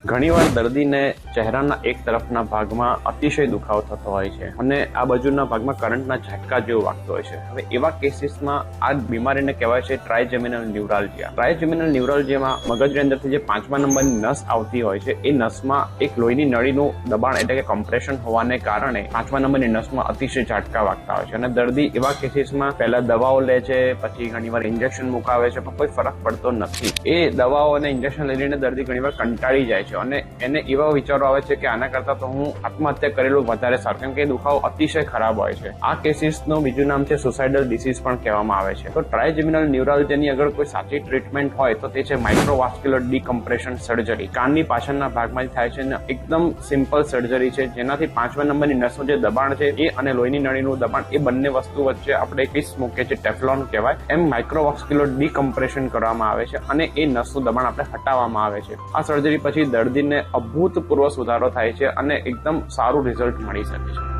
ઘણીવાર દર્દીને ચહેરાના એક તરફના ભાગમાં અતિશય દુખાવો થતો હોય છે અને આ બાજુના ભાગમાં કરંટના ઝટકા જેવું વાગતો હોય છે. હવે એવા કેસીસમાં આ બીમારીને કહેવાય છે ટ્રાઇજેમિનલ ન્યુરાલ્જિયા. ટ્રાઇજેમિનલ ન્યુરાલ્જિયામાં મગજની અંદરથી જે 5મા નંબરની નસ આવતી હોય છે એ નસમાં એક લોહીની નળીનું દબાણ એટલે કે કમ્પ્રેશન હોવાને કારણે 5મા નંબરની નસમાં અતિશય ઝટકા વાગતા હોય છે અને દર્દી એવા કેસીસમાં પહેલા દવાઓ લે છે, પછી ઘણીવાર ઇન્જેક્શન મુકાવે છે, પણ કોઈ ફરક પડતો નથી. એ દવાઓ અને ઇન્જેક્શન લઈને દર્દી ઘણીવાર કંટાળી જાય છે અને એને એવા વિચારો આવે છે કે આના કરતા તો હું આત્મહત્યા કરેલું વધારે સારું, કેમ કે દુખાવો અતિશય ખરાબ હોય છે. આ કેસીસનું બીજું નામ છે સુસાઇડલ ડિસીઝ પણ કહેવામાં આવે છે. તો ટ્રાઇજેમિનલ ન્યુરાલ્જિયાની અગર કોઈ સાચી ટ્રીટમેન્ટ હોય તો તે છે માઇક્રોવાસ્ક્યુલર ડીકમ્પ્રેશન સર્જરી. કાનની પાછળના ભાગમાં થાય છે અને એકદમ સિમ્પલ સર્જરી છે, જેનાથી 5મા નંબરની નસનું જે દબાણ છે એ અને લોહીની નળીનું દબાણ એ બંને વસ્તુ વચ્ચે આપણે પીસ મૂકીએ છીએ, ટેફલોન કહેવાય, એમ માઇક્રોવાસ્ક્યુલર ડીકમ્પ્રેશન કરવામાં આવે છે અને એ નસનું દબાણ આપણે હટાવવામાં આવે છે. આ સર્જરી પછી દર્દીને અભૂતપૂર્વ સુધારો થાય છે અને એકદમ સારું રિઝલ્ટ મળી શકે છે.